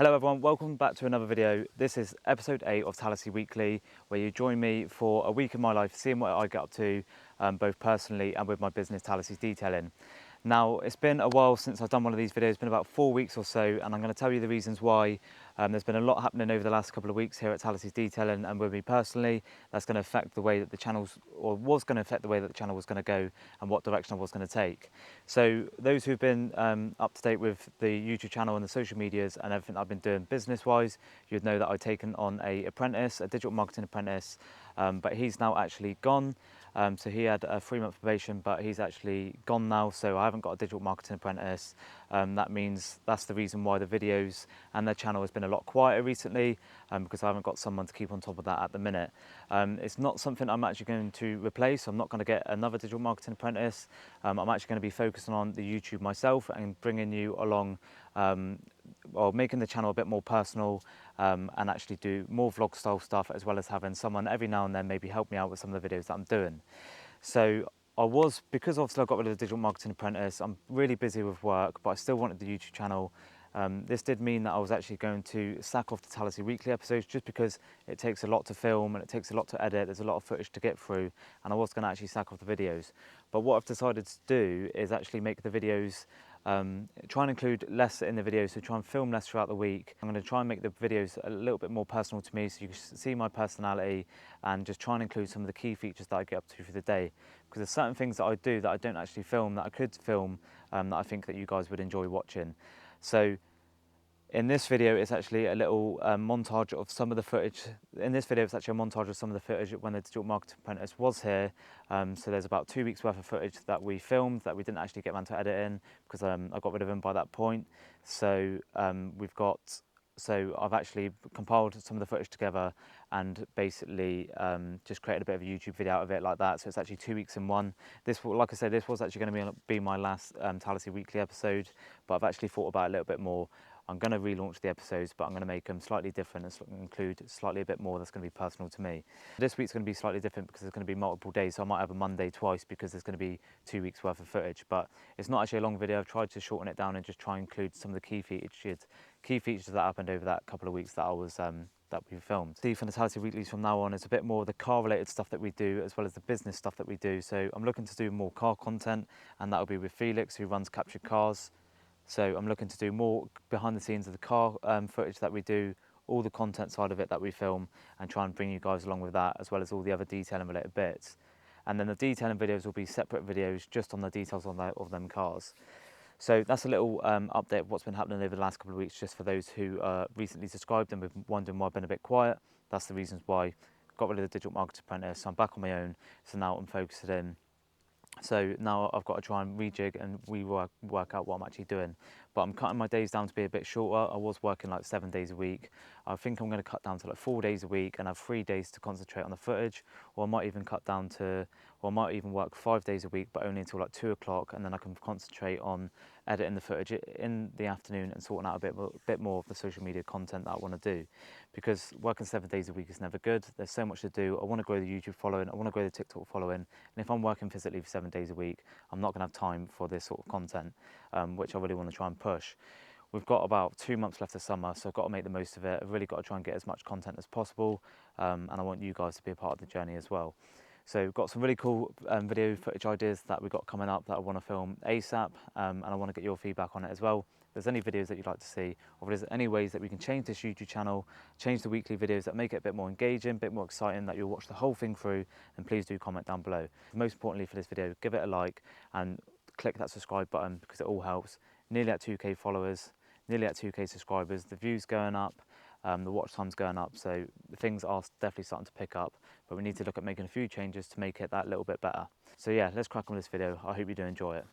Hello everyone, welcome back to another video. This is episode 8 of Talasi Weekly, where you join me for a week in my life, seeing what I get up to, both personally and with my business, Talasi's Detailing. Now, it's been a while since I've done one of these videos, it's been about 4 weeks or so, and I'm going to tell you the reasons why. There's been a lot happening over the last couple of weeks here at Talasi's Detailing, and with me personally, that's going to affect the way that the channel's, or was going to affect the way that the channel was going to go and what direction I was going to take. So those who've been up to date with the YouTube channel and the social medias and everything I've been doing business-wise, you'd know that I've taken on a digital marketing apprentice, but he's now actually gone. So he had a 3-month probation, but he's actually gone now, so I haven't got a digital marketing apprentice. That means that's the reason why the videos and their channel has been a lot quieter recently, because I haven't got someone to keep on top of that at the minute. It's not something I'm actually going to replace. I'm not going to get another digital marketing apprentice. I'm actually going to be focusing on the YouTube myself and bringing you along, or making the channel a bit more personal, and actually do more vlog style stuff, as well as having someone every now and then maybe help me out with some of the videos that I'm doing. So because obviously I got rid of the digital marketing apprentice, I'm really busy with work, but I still wanted the YouTube channel. This did mean that I was actually going to sack off the Talasi Weekly episodes, just because it takes a lot to film and it takes a lot to edit. There's a lot of footage to get through, and I was going to actually sack off the videos. But what I've decided to do is actually make the videos, try and include less in the videos, so try and film less throughout the week. I'm going to try and make the videos a little bit more personal to me, so you can see my personality, and just try and include some of the key features that I get up to for the day. Because there's certain things that I do that I don't actually film, that I could film, that I think that you guys would enjoy watching. So in this video, it's actually a little montage of some of the footage. In this video, it's actually a montage of some of the footage when the digital marketing apprentice was here. So there's about 2 weeks worth of footage that we filmed that we didn't actually get around to editing, because I got rid of him by that point. So I've actually compiled some of the footage together and basically just created a bit of a YouTube video out of it like that. So it's actually 2 weeks in one. This, like I said, this was actually going to be my last Talasi Weekly episode, but I've actually thought about it a little bit more. I'm going to relaunch the episodes, but I'm going to make them slightly different and include slightly a bit more that's going to be personal to me. This week's going to be slightly different because there's going to be multiple days, so I might have a Monday twice because there's going to be 2 weeks worth of footage. But it's not actually a long video. I've tried to shorten it down and just try and include some of the key features that happened over that couple of weeks that I was that we filmed. See, from the Talasi Weeklies from now on, it's a bit more of the car related stuff that we do, as well as the business stuff that we do. So I'm looking to do more car content, and that'll be with Felix, who runs Captured Cars. So I'm looking to do more behind the scenes of the car footage that we do, all the content side of it that we film, and try and bring you guys along with that, as well as all the other detailing related bits. And then the detailing videos will be separate videos just on the details of them cars. So that's a little update of what's been happening over the last couple of weeks, just for those who recently subscribed and been wondering why I've been a bit quiet. That's the reasons why I got rid of the digital marketing apprentice. So I'm back on my own, so now I'm focusing in. So now I've got to try and rejig and work out what I'm actually doing. But I'm cutting my days down to be a bit shorter. I was working like 7 days a week. I think I'm going to cut down to like 4 days a week and have 3 days to concentrate on the footage. Or I might even cut down to, or I might even work 5 days a week, but only until like 2 o'clock, and then I can concentrate on editing the footage in the afternoon and sorting out a bit more of the social media content that I want to do. Because working 7 days a week is never good. There's so much to do. I want to grow the YouTube following. I want to grow the TikTok following. And if I'm working physically for 7 days a week, I'm not going to have time for this sort of content, which I really want to try and push. We've got about 2 months left of summer, so I've got to make the most of it. I've really got to try and get as much content as possible, and I want you guys to be a part of the journey as well. So we've got some really cool video footage ideas that we've got coming up that I want to film ASAP, and I want to get your feedback on it as well. If there's any videos that you'd like to see, or if there's any ways that we can change this YouTube channel, change the weekly videos that make it a bit more engaging, a bit more exciting, that you'll watch the whole thing through, then please do comment down below. Most importantly for this video, give it a like and click that subscribe button, because it all helps. Nearly at 2K followers, nearly at 2K subscribers, the views going up, the watch time's going up, so things are definitely starting to pick up, but we need to look at making a few changes to make it that little bit better. So yeah, let's crack on with this video. I hope you do enjoy it.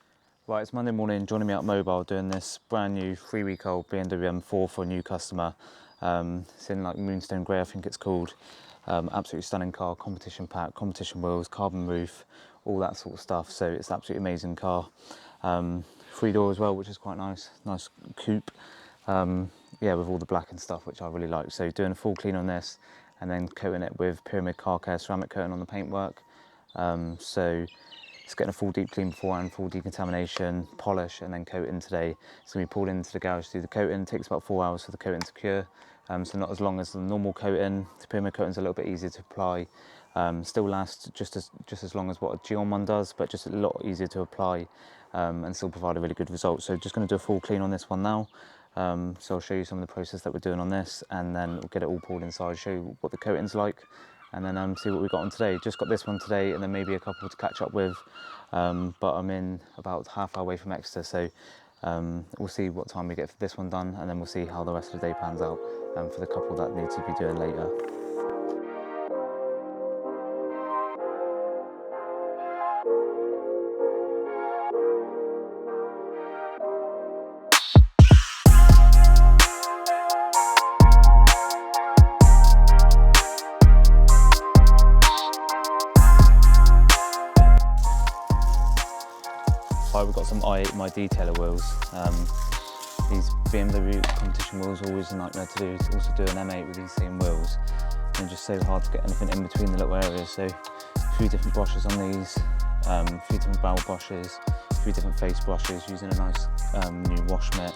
Right, it's Monday morning, joining me at Mobile, doing this brand new 3-week-old BMW M4 for a new customer. It's in like Moonstone Grey, I think it's called. Absolutely stunning car, competition pack, competition wheels, carbon roof, all that sort of stuff. So it's an absolutely amazing car. 3-door as well, which is quite nice. Nice coupe. Yeah, with all the black and stuff, which I really like. So doing a full clean on this, and then coating it with Pyramid Car Care ceramic coating on the paintwork. So It's getting a full deep clean beforehand, full decontamination, polish, and then coating today. It's going to be pulled into the garage to do the coating. It takes about 4 hours for the coating to cure. So not as long as the normal coating. The pyramid coating is a little bit easier to apply. Still lasts just as long as what a Geon one does, but just a lot easier to apply and still provide a really good result. So just going to do a full clean on this one now. So I'll show you some of the process that we're doing on this, and then we'll get it all pulled inside, show you what the coating's like, and then see what we got on today. Just got this one today, and then maybe a couple to catch up with, but I'm in about half hour away from Exeter, so we'll see what time we get for this one done, and then we'll see how the rest of the day pans out for the couple that need to be doing later. We've got some i8 my detailer wheels. These BMW competition wheels are always a nightmare to do. Also do an M8 with these same wheels, and they're just so hard to get anything in between the little areas. So a few different brushes on these, a few different barrel brushes, a few different face brushes, using a nice new wash mitt,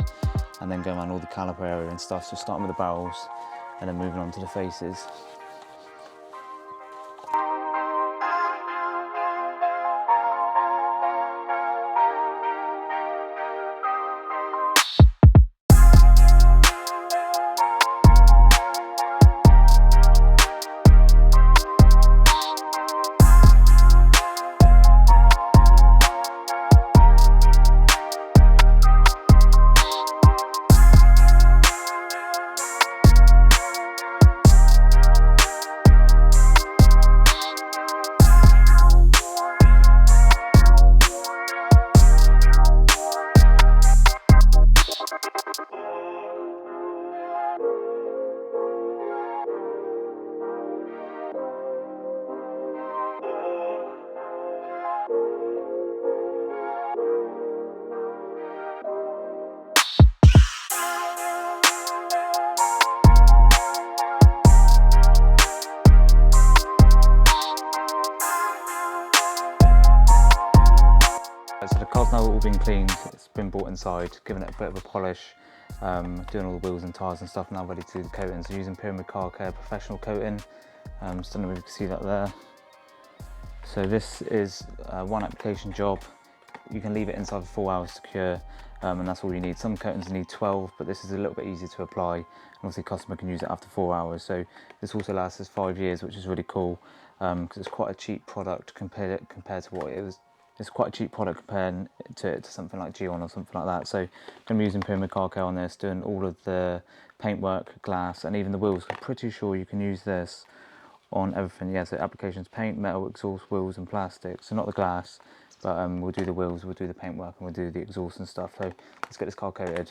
and then going around all the caliper area and stuff. So starting with the barrels and then moving on to the faces. So the car's now all been cleaned, it's been brought inside, given it a bit of a polish, doing all the wheels and tyres and stuff, now ready to do the coating. So using Pyramid Car Care professional coating, just don't know if you can see that there. So this is one application job. You can leave it inside for 4 hours to cure, and that's all you need. Some coatings need 12, but this is a little bit easier to apply, and obviously customer can use it after 4 hours. So this also lasts us 5 years, which is really cool, because it's quite a cheap product compared to what it was. It's quite a cheap product compared to something like Geon or something like that. So I'm using Pyramid Car Care on this, doing all of the paintwork, glass, and even the wheels. I'm pretty sure you can use this on everything. Yeah, so applications: paint, metal, exhaust, wheels, and plastic. So not the glass, but we'll do the wheels, we'll do the paintwork, and we'll do the exhaust and stuff. So let's get this car coated.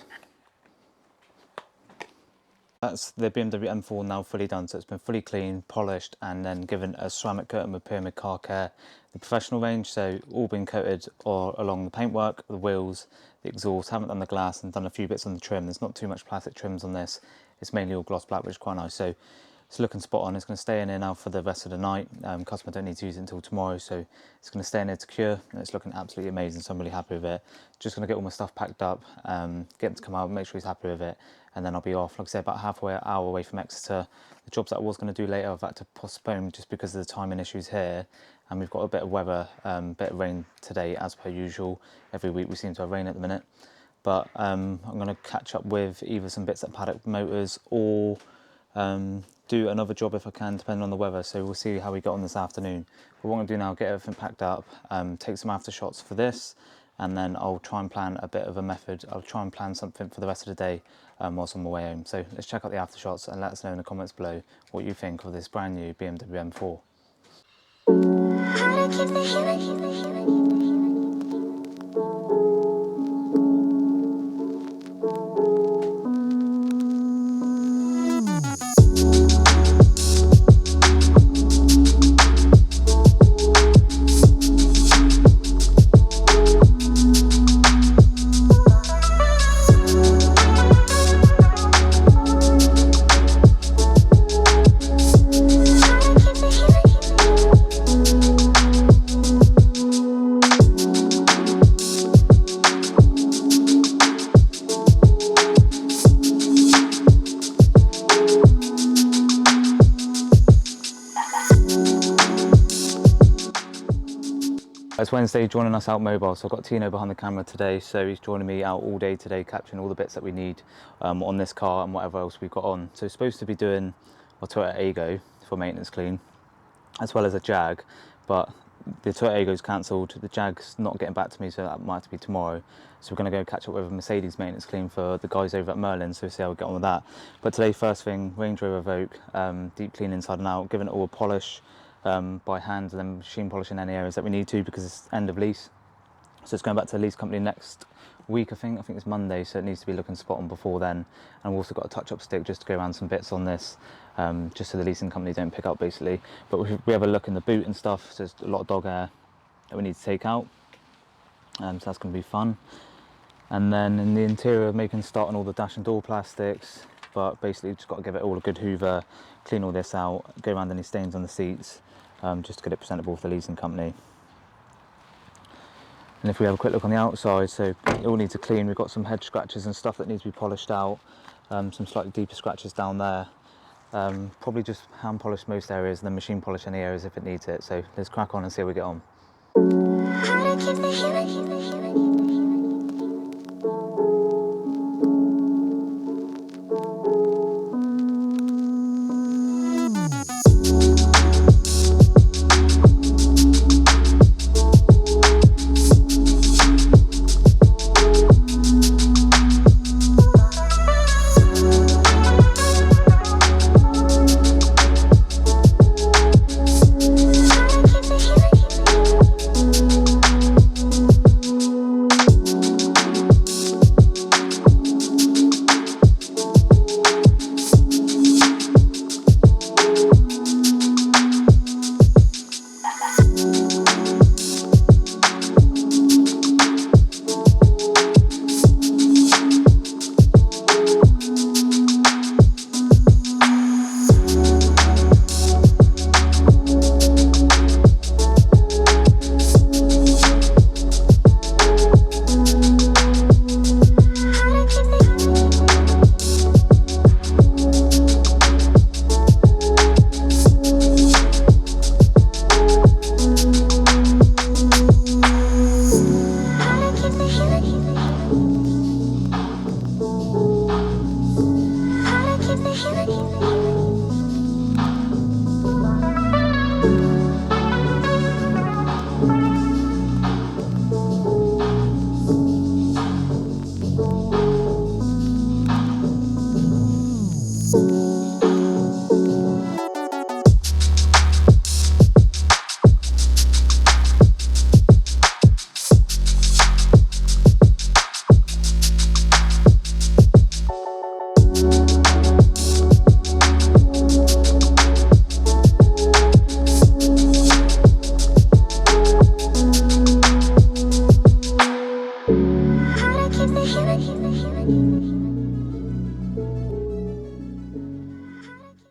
That's the BMW M4 now fully done, so it's been fully cleaned, polished, and then given a ceramic coating with Pyramid Car Care, the professional range. So all been coated or along the paintwork, the wheels, the exhaust. Haven't done the glass and done a few bits on the trim. There's not too much plastic trims on this. It's mainly all gloss black, which is quite nice. So it's looking spot on. It's going to stay in here now for the rest of the night. Customer don't need to use it until tomorrow, so it's going to stay in here to cure, and it's looking absolutely amazing. So I'm really happy with it. Just going to get all my stuff packed up, get him to come out, make sure he's happy with it, and then I'll be off. Like I said, about halfway an hour away from Exeter. The jobs that I was going to do later, I've had to postpone just because of the timing issues here, and we've got a bit of weather, bit of rain today as per usual. Every week we seem to have rain at the minute, but I'm going to catch up with either some bits at Paddock Motors or do another job if I can, depending on the weather. So we'll see how we get on this afternoon. But what I'm going to do now, get everything packed up, take some after shots for this, and then I'll try and plan a bit of a method. I'll try and plan something for the rest of the day whilst on my way home. So let's check out the after shots and let us know in the comments below what you think of this brand new BMW M4. It's Wednesday, joining us out mobile, so I've got Tino behind the camera today, so he's joining me out all day today, capturing all the bits that we need on this car and whatever else we've got on. So he's supposed to be doing a Toyota Aygo for maintenance clean, as well as a Jag, but the Toyota Aygo's cancelled, the Jag's not getting back to me, so that might have to be tomorrow. So we're going to go catch up with a Mercedes maintenance clean for the guys over at Merlin, so we'll see how we get on with that. But today, first thing, Range Rover EVOQUE, deep clean inside and out, giving it all a polish by hand, and then machine polishing any areas that we need to because it's end of lease. So it's going back to the lease company next week, I think it's Monday, so it needs to be looking spot on before then. And we've also got a touch-up stick just to go around some bits on this, just so the leasing company don't pick up basically. But we have a look in the boot and stuff, so there's a lot of dog hair that we need to take out, so that's going to be fun. And then in the interior, making a start on all the dash and door plastics, but basically just got to give it all a good hoover, clean all this out, go around any stains on the seats, just to get it presentable for the leasing company. And if we have a quick look on the outside, so it all needs a clean. We've got some head scratches and stuff that needs to be polished out, some slightly deeper scratches down there. Probably just hand polish most areas and then machine polish any areas if it needs it. So let's crack on and see how we get on.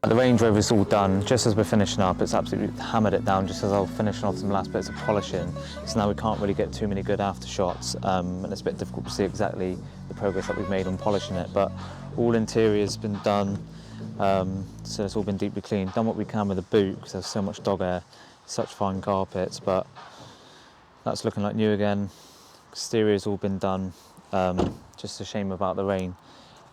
The Range Rover is all done. Just as we're finishing up, it's absolutely hammered it down just as I was finishing off some last bits of polishing. So now we can't really get too many good after shots, and it's a bit difficult to see exactly the progress that we've made on polishing it. But all interior's been done, so it's all been deeply cleaned. Done what we can with the boot because there's so much dog hair, such fine carpets, but that's looking like new again. Exterior's all been done. Just a shame about the rain.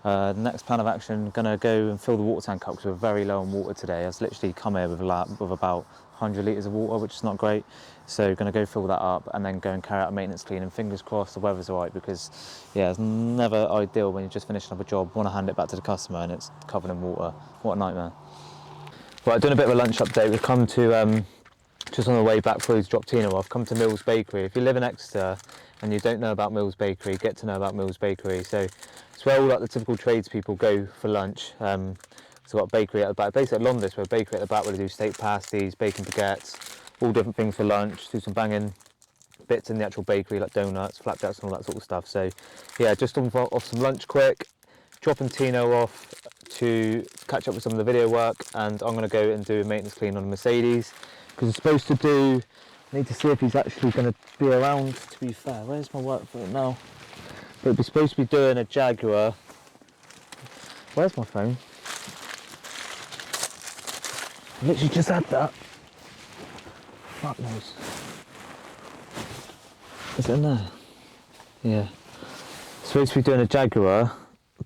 The next plan of action, gonna go and fill the water tank up because we're very low on water today. I was literally come here with about 100 litres of water, which is not great. So gonna go fill that up and then go and carry out a maintenance clean, and fingers crossed the weather's all right, because yeah, it's never ideal when you're just finishing up a job, want to hand it back to the customer and it's covered in water. What a nightmare. Right, doing a bit of a lunch update. We've come to, just on the way back before he's dropped Tino off, come to Mills Bakery. If you live in Exeter and you don't know about Mills Bakery, get to know about Mills Bakery. So it's where all like the typical tradespeople go for lunch. So we've got a bakery at the back, basically at Londis, we're a bakery at the back where they do steak pasties, bacon baguettes, all different things for lunch, do some banging bits in the actual bakery like donuts, flapjacks and all that sort of stuff. So yeah, just off some lunch quick, dropping Tino off to catch up with some of the video work, and I'm going to go and do a maintenance clean on the Mercedes because I'm supposed to do, I need to see if he's actually going to be around, to be fair. Where's my work phone now? But we're supposed to be doing a Jaguar. Where's my phone? I literally just had that. Fuck knows. Is it in there? Yeah. Supposed to be doing a Jaguar,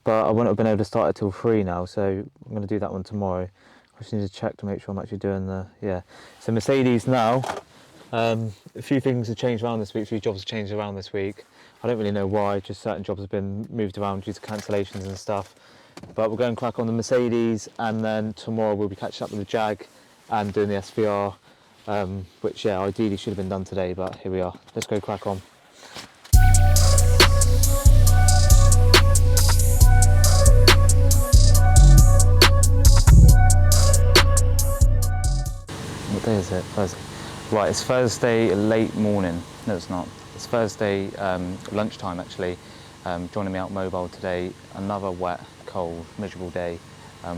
but I wouldn't have been able to start it till 3 now, so I'm going to do that one tomorrow. I just need to check to make sure I'm actually doing the, yeah. So Mercedes now, a few things have changed around this week, a few jobs have changed around this week. I don't really know why, just certain jobs have been moved around due to cancellations and stuff. But we're going to crack on the Mercedes, and then tomorrow we'll be catching up with the Jag and doing the SVR, which, yeah, ideally should have been done today, but here we are. Let's go crack on. What day is it? Thursday. Right, it's Thursday late morning. No, it's not. It's Thursday lunchtime, actually. Joining me out mobile today. Another wet, cold, miserable day,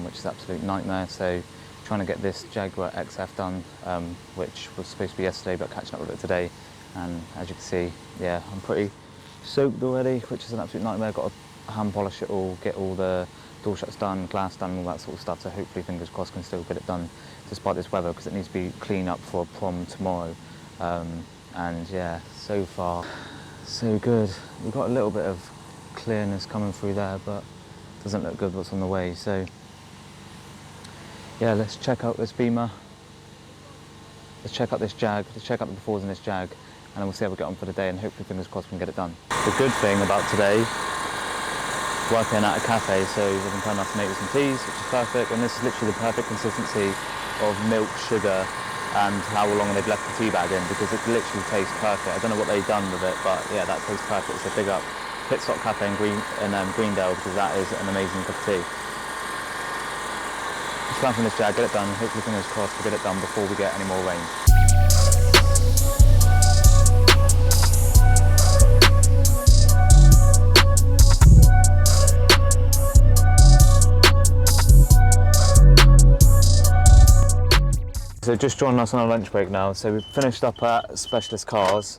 which is an absolute nightmare. So trying to get this Jaguar XF done, which was supposed to be yesterday, but catching up with it today. And as you can see, yeah, I'm pretty soaked already, which is an absolute nightmare. Got to hand polish it all, get all the door shuts done, glass done, all that sort of stuff. So hopefully, fingers crossed, can still get it done despite this weather, because it needs to be clean up for a prom tomorrow. And yeah, so far so good. We've got a little bit of clearness coming through there, but doesn't look good what's on the way. So yeah, let's check out this Beamer, let's check out this Jag, let's check out the befores in this Jag, and then we'll see how we get on for the day, and hopefully, fingers crossed, we can get it done. The good thing about today, working at a cafe, so we've been kind enough to make with some teas, which is perfect, and this is literally the perfect consistency of milk, sugar, and how long they've left the tea bag in, because it literally tastes perfect. I don't know what they've done with it, but yeah, that tastes perfect. So big up Pit Stop Cafe in Greendale, because that is an amazing cup of tea. Let's climb from this Jag, get it done, hopefully, fingers crossed, we'll get it done before we get any more rain. So just joining us on our lunch break now. So we've finished up at Specialist Cars.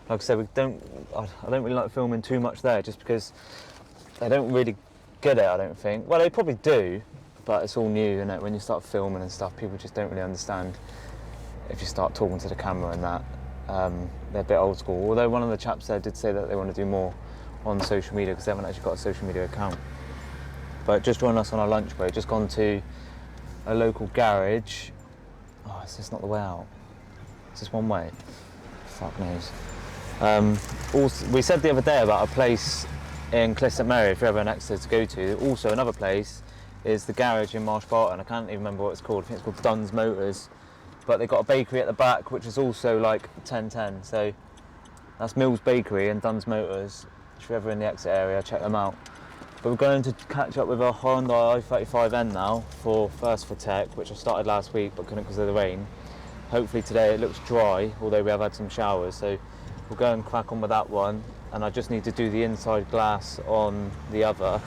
Like I said, I don't really like filming too much there, just because they don't really get it, I don't think. Well, they probably do, but it's all new, isn't it? When you start filming and stuff, people just don't really understand if you start talking to the camera and that. They're a bit old school, although one of the chaps there did say that they want to do more on social media, because they haven't actually got a social media account. But just joining us on our lunch break, just gone to a local garage. Oh, it's just not the way out. It's just one way. Fuck knows. Also, we said the other day about a place in Cliff St Mary, if you're ever in Exeter, to go to. Also, another place is the garage in Marsh Barton. I can't even remember what it's called. I think it's called Dunn's Motors. But they've got a bakery at the back, which is also like 1010. So that's Mill's Bakery and Dunn's Motors. If you're ever in the Exeter area, check them out. But we're going to catch up with our Hyundai i35N now for First for Tech, which I started last week but couldn't because of the rain. Hopefully today it looks dry, although we have had some showers. So we'll go and crack on with that one, and I just need to do the inside glass on the other,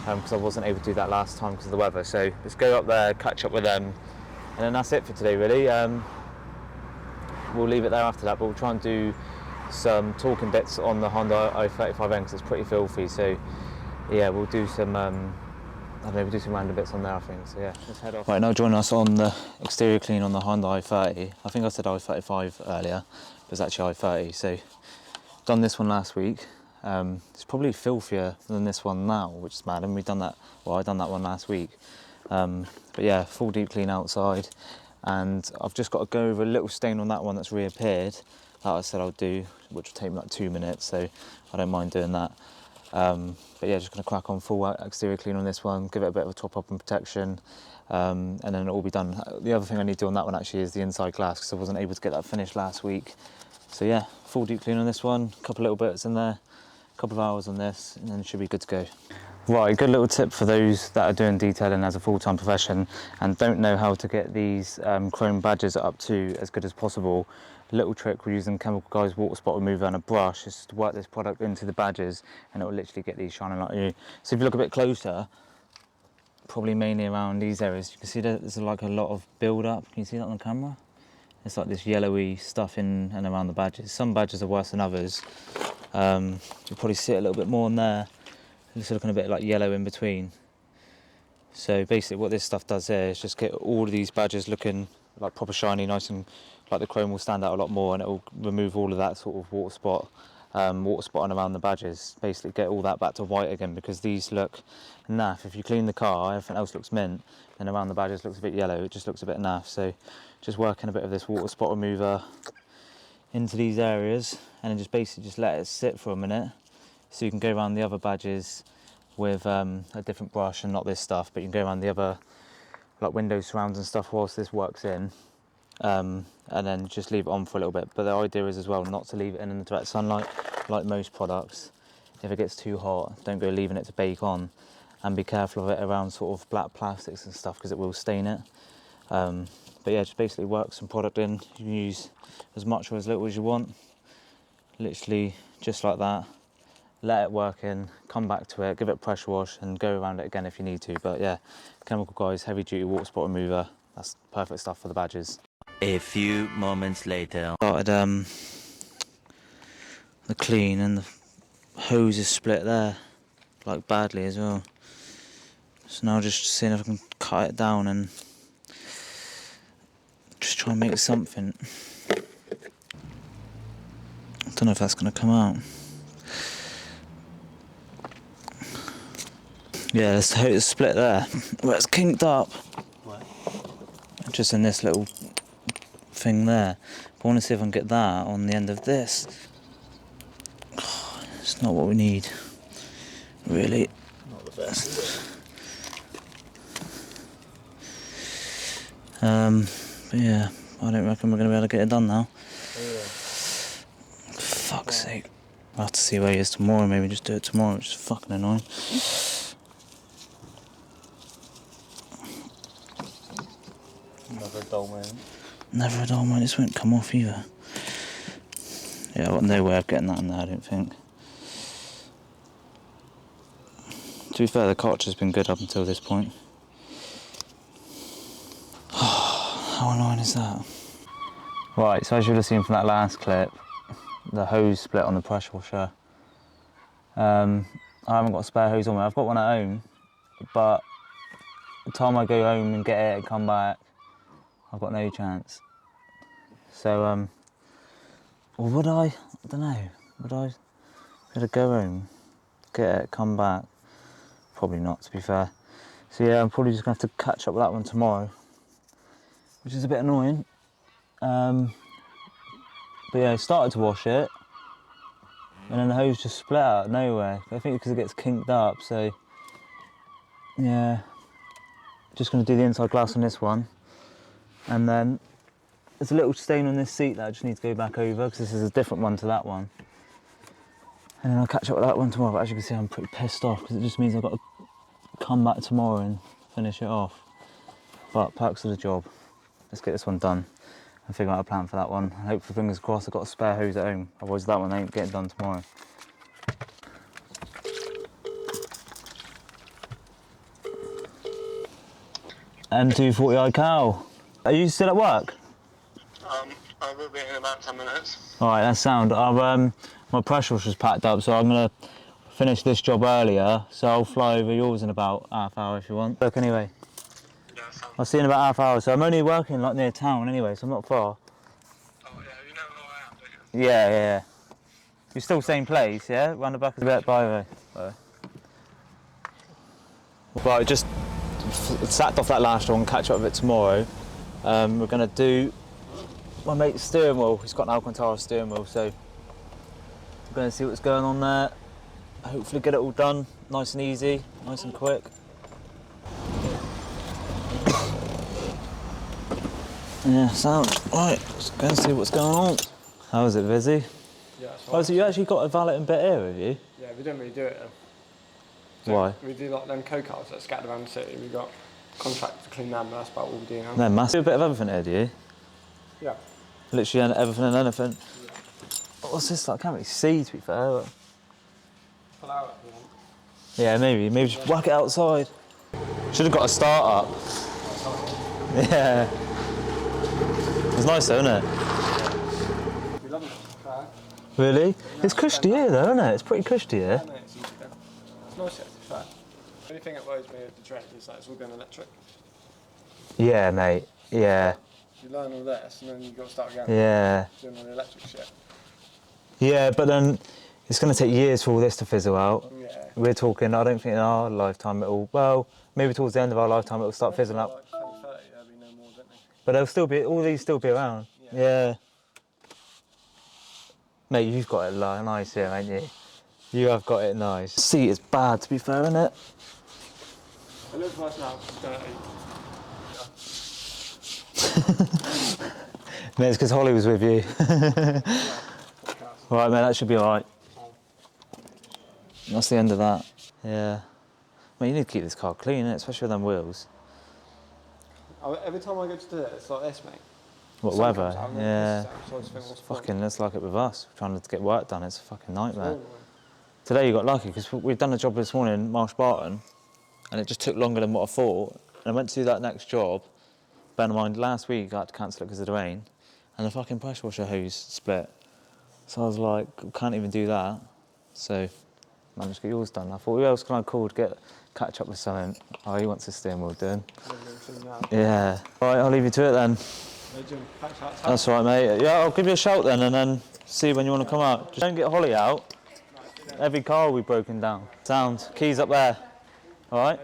because I wasn't able to do that last time because of the weather. So let's go up there, catch up with them, and then that's it for today really. We'll leave it there after that, but we'll try and do some talking bits on the Hyundai i35N because it's pretty filthy. So yeah, we'll do some, I don't know, we'll do some random bits on there, I think. So yeah, let's head off. Right, now joining us on the exterior clean on the Hyundai i30. I think I said i35 earlier. It's actually i30, so done this one last week. It's probably filthier than this one now, which is mad, and we've done that, well, I done that one last week. But yeah, full deep clean outside, and I've just got to go over a little stain on that one that's reappeared, that I said I'll do, which will take me like 2 minutes, so I don't mind doing that. But yeah, just going to crack on full exterior clean on this one, give it a bit of a top up and protection, and then it'll all be done. The other thing I need to do on that one actually is the inside glass, because I wasn't able to get that finished last week. So yeah, full deep clean on this one, a couple little bits in there, a couple of hours on this, and then it should be good to go. Right, good little tip for those that are doing detailing as a full-time profession and don't know how to get these chrome badges up to as good as possible. A little trick, we're using Chemical Guy's water spot remover and a brush, is to work this product into the badges and it will literally get these shining like new. So if you look a bit closer, probably mainly around these areas, you can see there's like a lot of build-up. Can you see that on the camera? It's like this yellowy stuff in and around the badges. Some badges are worse than others. You'll probably see it a little bit more in there. It's looking a bit like yellow in between. So basically what this stuff does here is just get all of these badges looking like proper shiny, nice, and like the chrome will stand out a lot more, and it will remove all of that sort of water spotting around the badges. Basically get all that back to white again, because these look naff. If you clean the car, everything else looks mint, and around the badges looks a bit yellow, it just looks a bit naff. So just working a bit of this water spot remover into these areas, and then just basically just let it sit for a minute, so you can go around the other badges with a different brush and not this stuff, but you can go around the other like window surrounds and stuff whilst this works in, and then just leave it on for a little bit. But the idea is as well not to leave it in the direct sunlight like most products. If it gets too hot, don't go leaving it to bake on, and be careful of it around sort of black plastics and stuff, because it will stain it. But yeah, just basically work some product in. You can use as much or as little as you want, literally just like that. Let it work in, come back to it, give it a pressure wash and go around it again if you need to. But yeah, Chemical Guy's heavy duty water spot remover, that's perfect stuff for the badges. A few moments later. Started the clean, and the hose is split there, like badly as well. So now just seeing if I can cut it down and just try and make something. I don't know if that's going to come out. Yeah, there's the hose split there, where it's kinked up. What? Just in this little thing there. But I want to see if I can get that on the end of this. Oh, it's not what we need, really. Not the best, is it? But yeah, I don't reckon we're going to be able to get it done now. Yeah. Fuck's sake. I'll have to see where he is tomorrow, maybe just do it tomorrow, which is fucking annoying. Never a dull moment. Never a dull moment, this won't come off either. Yeah, I've got no way of getting that in there, I don't think. To be fair, the cotch has been good up until this point. How annoying is that? Right, so as you would have seen from that last clip, the hose split on the pressure washer. I haven't got a spare hose on me. I've got one at home, but the time I go home and get it and come back, I've got no chance. So, or would I don't know, would I be able to go home, get it, come back? Probably not, to be fair. So yeah, I'm probably just going to have to catch up with that one tomorrow, which is a bit annoying. But yeah, I started to wash it, and then the hose just split out of nowhere. I think because it gets kinked up, so yeah. Just going to do the inside glass on this one, and then there's a little stain on this seat that I just need to go back over, because this is a different one to that one. And then I'll catch up with that one tomorrow. But as you can see, I'm pretty pissed off, because it just means I've got to come back tomorrow and finish it off. But perks of the job. Let's get this one done and figure out a plan for that one. Hopefully, fingers crossed, I've got a spare hose at home. Otherwise, that one ain't getting done tomorrow. M240i cow. Are you still at work? I will be in about 10 minutes. All right, that's sound. My pressure washer's packed up, so I'm gonna finish this job earlier. So I'll fly over yours in about half hour if you want. Look, anyway. Yeah, sounds. I'll see you in about half hour. So I'm only working like near town anyway, so I'm not far. Oh yeah, you know who I am, don't you? Yeah. You're still same place, yeah? Round the back of the bit, bye. Right, just sacked off that last one, catch up with it tomorrow. We're gonna do my mate's steering wheel. He's got an Alcantara steering wheel, so we're gonna see what's going on there. hopefully get it all done nice and easy, nice and quick. Yeah, sound. Right, let's go and see what's going on. How is it, busy? Yeah, that's Oh, so you actually got a valeting bit here, have you? Yeah, we don't really do it though. So Why? we do like them co-cars that are scattered around the city. We've got contracts to clean them, that's about all we do now. No, massive bit of everything here, do you? Yeah. Literally everything and anything. What's this like? I can't really see, to be fair. But... Pull out if you want. Yeah, maybe just whack it outside. Should have got a start up. Yeah. It's nice though, isn't it? We love it. Try. Really? It's cushy here though, isn't it? It's pretty cushy here. Yeah, no, it's easy then. It's nice here, to be fair. The only thing that worries me with the trade is that it's all going electric. Yeah, mate. Yeah. You learn all this and then you've got to start again. Yeah. Doing all the electric shit. Yeah, but then it's going to take years for all this to fizzle out. Yeah. We're talking, I don't think in our lifetime it'll, well, maybe towards the end of our lifetime it'll start fizzling out. Like 2030, there'll be no more, don't they? But they'll still be, all these still be around. Yeah. Mate, you've got it nice here, ain't you? You have got it nice. Seat is bad, to be fair, isn't it? It looks nice now, it's dirty. Mate, it's because Holly was with you. Right, mate, that should be alright. That's the end of that. Yeah. Mate, you need to keep this car clean, innit? Especially with them wheels. Every time I go to do it, it's like this, mate. What Sun weather? comes out and Yeah. so I just think, what's the point? Fucking, it's like it with us. Trying to get work done, it's a fucking nightmare. Oh, Today you got lucky because we've done a job this morning in Marsh Barton and it just took longer than what I thought. And I went to do that next job. Bear in mind, last week I had to cancel it because of the rain and the fucking pressure washer hose split. So I was like, can't even do that. So managed to get yours done. I thought, who else can I call to catch up with something? Oh, he wants his steering wheel doing. Yeah. All right, I'll leave you to it then. That's all right, mate. Yeah, I'll give you a shout then and then see when you want to come out. Just don't get Holly out. Every car will be broken down. Sound. Keys up there. All right?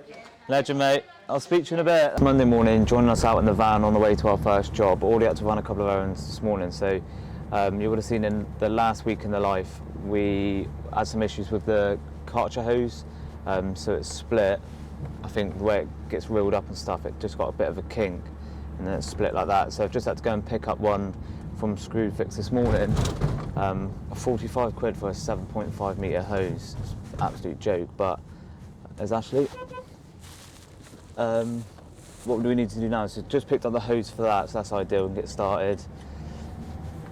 Legend, mate. I'll speak to you in a bit. Monday morning, joining us out in the van on the way to our first job. Already had to run a couple of errands this morning, so you would have seen in the last week in the life, we had some issues with the cartridge hose, so it's split. I think the way it gets reeled up and stuff, it just got a bit of a kink, and then it's split like that. So I've just had to go and pick up one from Screwfix this morning. 45 quid for a 7.5 metre hose. It's an absolute joke, but there's Ashley. What do we need to do now? So just picked up the hose for that, so that's ideal, and get started.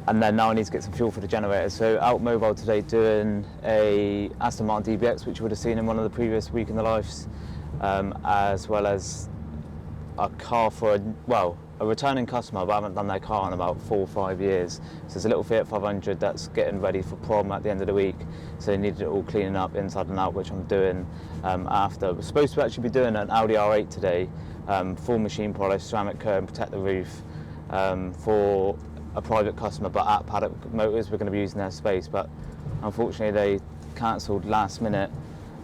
And then now I need to get some fuel for the generator. So out mobile today doing a Aston Martin DBX, which you would have seen in one of the previous Week in the Lives, as well as a car for a returning customer, but I haven't done their car in about 4 or 5 years. So there's a little Fiat 500 that's getting ready for prom at the end of the week. So they needed it all cleaning up inside and out, which I'm doing after. We're supposed to actually be doing an Audi R8 today, full machine polish, ceramic curtain, protect the roof, for a private customer, but at Paddock Motors we're going to be using their space, but unfortunately they cancelled last minute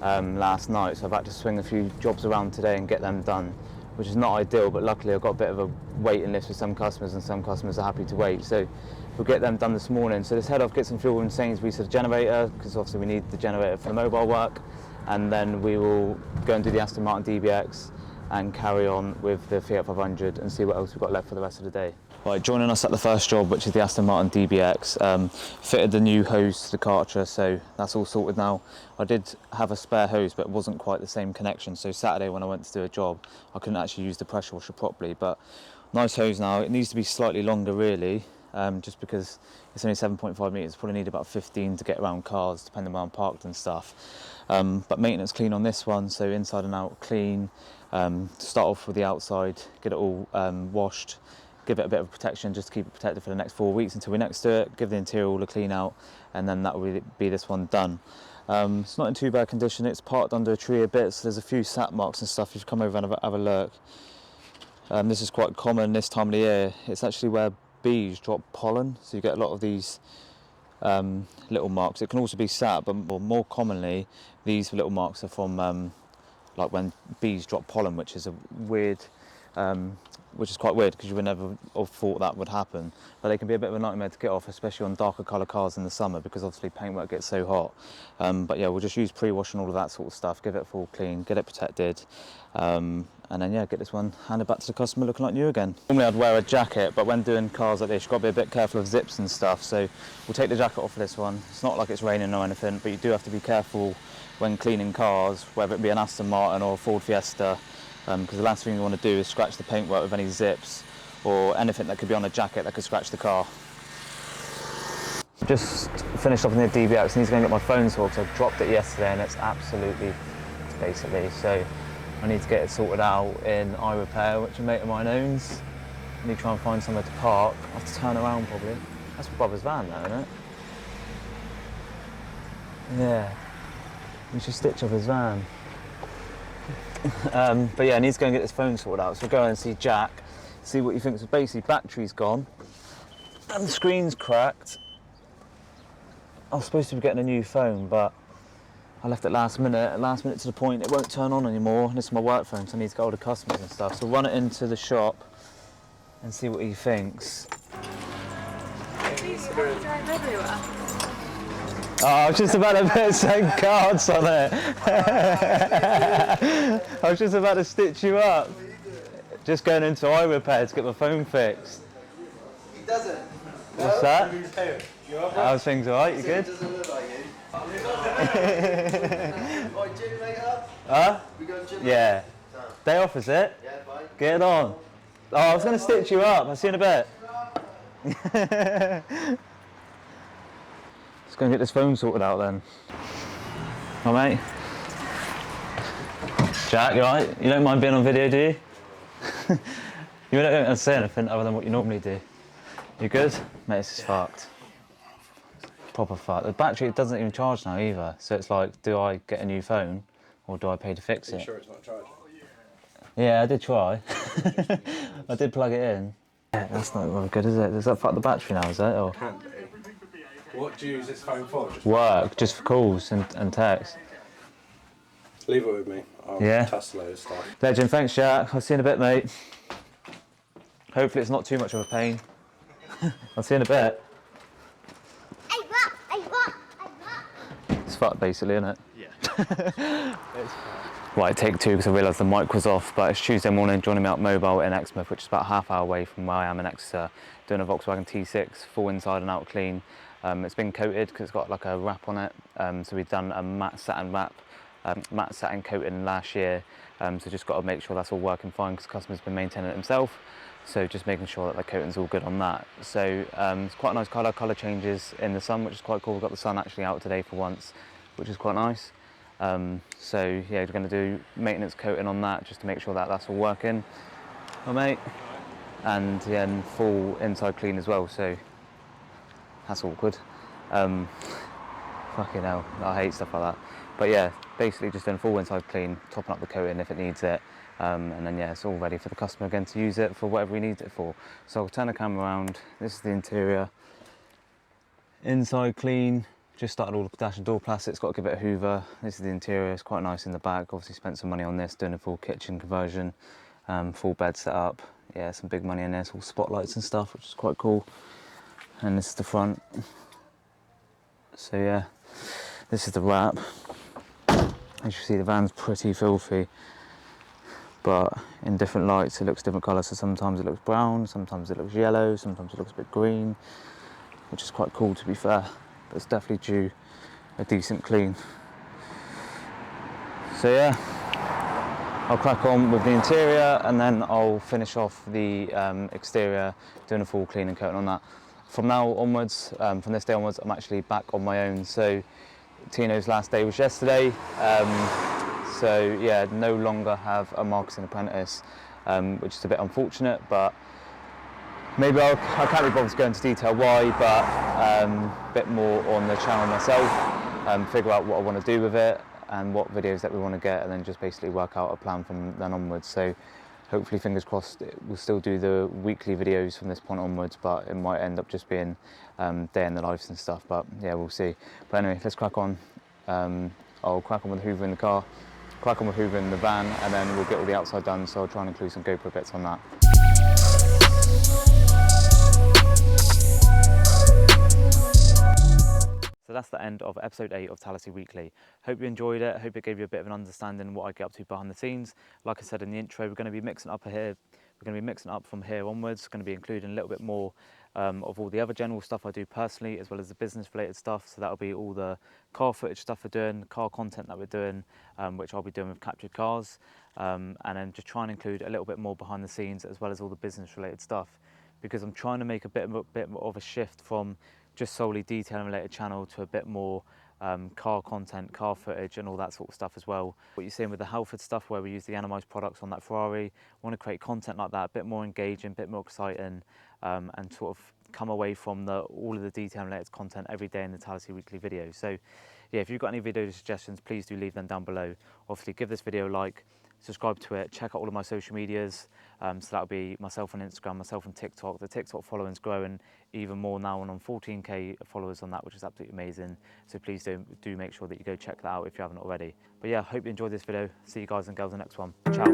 last night, so I've had to swing a few jobs around today and get them done, which is not ideal, but luckily I've got a bit of a waiting list with some customers and some customers are happy to wait, so we'll get them done this morning. So let's head off, get some fuel in Sainsbury's for the generator, because obviously we need the generator for the mobile work, and then we will go and do the Aston Martin DBX and carry on with the Fiat 500 and see what else we've got left for the rest of the day. Right, joining us at the first job, which is the Aston Martin DBX, fitted the new hose to the cartridge, so that's all sorted now. I did have a spare hose, but it wasn't quite the same connection, so Saturday when I went to do a job, I couldn't actually use the pressure washer properly, but nice hose now. It needs to be slightly longer really, just because it's only 7.5 metres, probably need about 15 to get around cars, depending where I'm parked and stuff. But maintenance clean on this one, so inside and out clean. Start off with the outside, get it all washed, give it a bit of protection just to keep it protected for the next 4 weeks until we next do it, give the interior all a clean out, and then that will be this one done. It's not in too bad condition, it's parked under a tree a bit, so there's a few sap marks and stuff if you come over and have a look. This is quite common this time of the year. It's actually where bees drop pollen, so you get a lot of these little marks. It can also be sap, but more commonly these little marks are from like when bees drop pollen, which is a weird which is quite weird because you would never have thought that would happen. But they can be a bit of a nightmare to get off, especially on darker colour cars in the summer, because obviously paintwork gets so hot. But yeah, we'll just use pre-wash and all of that sort of stuff, give it a full clean, get it protected, and then yeah, get this one handed back to the customer looking like new again. Normally I'd wear a jacket, but when doing cars like this, you've got to be a bit careful of zips and stuff, so we'll take the jacket off for this one. It's not like it's raining or anything, but you do have to be careful when cleaning cars, whether it be an Aston Martin or a Ford Fiesta, because the last thing you want to do is scratch the paintwork with any zips or anything that could be on a jacket that could scratch the car. Just finished off in the DBX, need to go and get my phone sorted because I dropped it yesterday and it's absolutely basically, so I need to get it sorted out in iRepair, which a mate of mine owns. I need to try and find somewhere to park. I have to turn around probably. That's my brother's van though, isn't it? Yeah. We should stitch up his van. But yeah, I need to go and get this phone sorted out. So we'll go and see Jack, see what he thinks. So basically, battery's gone and the screen's cracked. I was supposed to be getting a new phone, but I left it last minute to the point it won't turn on anymore. This is my work phone, so I need to go to the customers and stuff. So we'll run it into the shop and see what he thinks. Oh, I was just about to put some cards on it. I was just about to stitch you up. Just going into iRepair to get my phone fixed. He doesn't. What's that? How's things alright? You good? It doesn't look like you. Right, gym later? Huh? We going gym Yeah. later? Day off, is it? Yeah, fine. Get on. Oh, I was going to stitch you up. I'll see you in a bit. Let's go and get this phone sorted out then. All right, mate. Jack, you alright? You don't mind being on video, do you? You don't say anything other than what you normally do. You good? Mate, this is fucked. Proper fucked. The battery doesn't even charge now either. So it's like, do I get a new phone or do I pay to fix it? Are you sure it's not charging? Yeah, I did try. I did plug it in. Yeah, that's not very good, is it? Does that fuck the battery now, is it? Or Can do. What do you use this phone for? Just work, just for calls and text. leave it with me. I'll Yeah. test a load of stuff. Legend, thanks Jack. I'll see you in a bit, mate. Hopefully it's not too much of a pain. I'll see you in a bit. It's fucked basically, isn't it? Yeah. Right, take two because I realised the mic was off, but it's Tuesday morning, joining me out mobile in Exmouth, which is about a half hour away from where I am in Exeter, doing a Volkswagen T6, full inside and out clean. It's been coated because it's got like a wrap on it, so we've done a matte satin wrap, matte satin coating last year, so just got to make sure that's all working fine because the customer's been maintaining it himself, so just making sure that the coating's all good on that. So it's quite a nice colour changes in the sun, which is quite cool. We've got the sun actually out today for once, which is quite nice. So yeah, we're going to do maintenance coating on that just to make sure that that's all working. Oh mate, and yeah, and full inside clean as well, so that's awkward. Fucking hell, I hate stuff like that. But yeah, basically just doing full inside clean, topping up the coating if it needs it, and then yeah, it's all ready for the customer again to use it for whatever he needs it for. So I'll turn the camera around. This is the interior. Inside clean. Just started all the dash and door plastics, got to give it a hoover. This is the interior, it's quite nice in the back. Obviously spent some money on this, doing a full kitchen conversion, full bed set up. Yeah, some big money in there, it's all spotlights and stuff, which is quite cool. And this is the front. So yeah, this is the wrap. As you see, the van's pretty filthy, but in different lights it looks different colours. So sometimes it looks brown, sometimes it looks yellow, sometimes it looks a bit green, which is quite cool to be fair. But it's definitely due a decent clean. So yeah, I'll crack on with the interior and then I'll finish off the exterior, doing a full clean and coating on that. From now onwards, from this day onwards, I'm actually back on my own. So Tino's last day was yesterday. So yeah, no longer have a marketing apprentice, which is a bit unfortunate, but maybe I can't be bothered to go into detail why, but a bit more on the channel myself, figure out what I want to do with it and what videos that we want to get, and then just basically work out a plan from then onwards. So hopefully, fingers crossed, we'll still do the weekly videos from this point onwards, but it might end up just being day in the lives and stuff, but yeah, we'll see. But anyway, let's crack on. I'll crack on with the hoover in the car crack on with hoovering the van, and then we'll get all the outside done, so I'll try and include some GoPro bits on that. So that's the end of episode 8 of Talasi Weekly. Hope you enjoyed it. Hope it gave you a bit of an understanding of what I get up to behind the scenes. Like I said in the intro, we're going to be mixing up here. We're going to be mixing up from here onwards. Going to be including a little bit more of all the other general stuff I do personally, as well as the business related stuff. So that'll be all the car footage stuff we're doing, car content that we're doing, which I'll be doing with captured cars, and then just try and include a little bit more behind the scenes, as well as all the business related stuff, because I'm trying to make a bit more of a shift from just solely detailing related channel to a bit more car content, car footage and all that sort of stuff as well. What you're seeing with the Halford stuff, where we use the Animized products on that Ferrari, I want to create content like that, a bit more engaging, a bit more exciting, and sort of come away from all of the detail related content every day in the Talasi Weekly video. So yeah, if you've got any video suggestions, please do leave them down below. Obviously give this video a like, subscribe to it, check out all of my social medias. So that'll be myself on Instagram, myself on TikTok. The TikTok following's growing even more now, and I'm 14k followers on that, which is absolutely amazing. So please do make sure that you go check that out if you haven't already. But yeah, hope you enjoyed this video. See you guys and girls in the next one. Ciao.